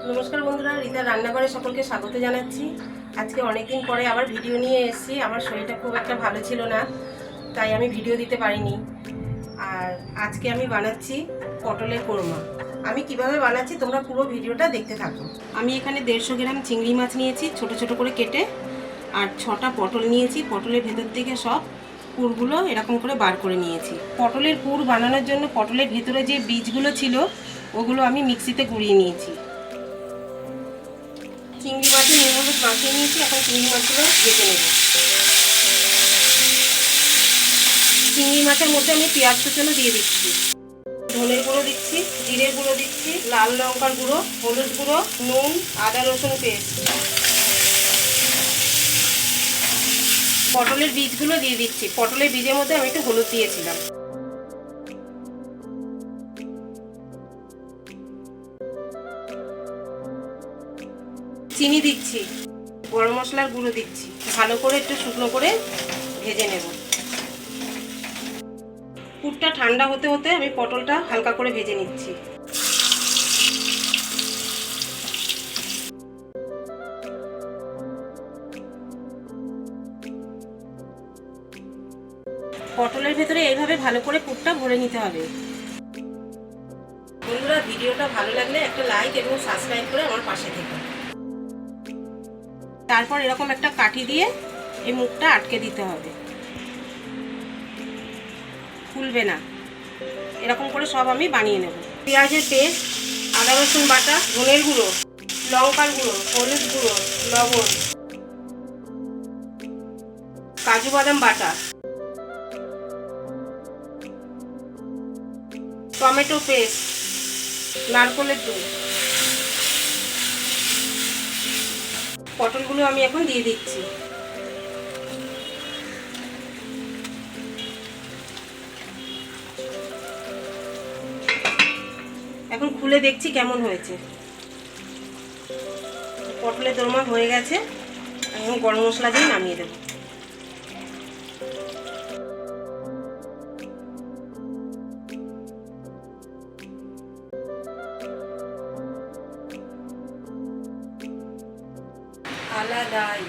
নমস্কার বন্ধুরা, রিতা রান্নাঘরে সকলকে স্বাগত জানাচ্ছি। আজকে অনেকদিন পরে আবার ভিডিও নিয়ে এসেছি। আমার শরীরটা খুব একটা ভালো ছিল না, তাই আমি ভিডিও দিতে পারিনি। আর আজকে আমি বানাচ্ছি পটলের কোরমা। আমি কিভাবে বানাচ্ছি তোমরা পুরো ভিডিওটা দেখতে থাকো। আমি এখানে 150 গ্রাম চিংড়ি মাছ নিয়েছি ছোট ছোট করে কেটে, আর 6টা পটল নিয়েছি। পটলের ভেতর থেকে সব পুরগুলো এরকম করে বার করে নিয়েছি। পটলের পুর বানানোর জন্য পটলের ভেতরে যে বীজগুলো ছিল ওগুলো আমি মিক্সিতে গুঁড়িয়ে নিয়েছি। চিংড়ি মাছে নুন হলুদ মাখিয়ে নিয়েছি। এখন চিংড়ি মাছগুলো ভেজে নেব। চিংড়ি মাছের মধ্যে আমি পেঁয়াজ কুচনো দিয়ে দিচ্ছি, ধনের গুঁড়ো দিচ্ছি, জিরের গুঁড়ো দিচ্ছি, লাল লঙ্কার গুঁড়ো, হলুদ গুঁড়ো, নুন, আদা রসুন পেস্ট। পটলের বীজগুলো দিয়ে দিচ্ছি। পটলের বীজের মধ্যে আমি একটু হলুদ দিয়েছিলাম। চিনি দিচ্ছি, গরম মশলার গুঁড়ো দিচ্ছি। ভালো করে একটু শুকনো করে ভেজে নেব। পুরটা ঠান্ডা হতে হতে আমি পটলটা হালকা করে ভেজে নিচ্ছি। পটলের ভেতরে এইভাবে ভালো করে পুরটা ভরে নিতে হবে। বন্ধুরা, ভিডিওটা ভালো লাগলে একটা লাইক এবং সাবস্ক্রাইব করে আমার পাশে থেকো। তারপর এরকম একটা কাঠি দিয়ে এই মুখটা আটকে দিতে হবে, খুলবে না। এরকম করে সব আমি বানিয়ে নেব। পেঁয়াজের পেস্ট, আদা রসুন বাটা, ধনের গুঁড়ো, লঙ্কার গুঁড়ো, হলুদ গুঁড়ো, লবণ, কাজু বাদাম বাটা, টমেটো পেস্ট, নারকেলের দুধ। পটলগুলো আমি এখন দিয়ে দিচ্ছি। এখন খুলে দেখছি কেমন হয়েছে। পটলের দোরমা হয়ে গেছে। এখন গরম মশলা দিয়ে নামিয়ে দেব। আলাদাই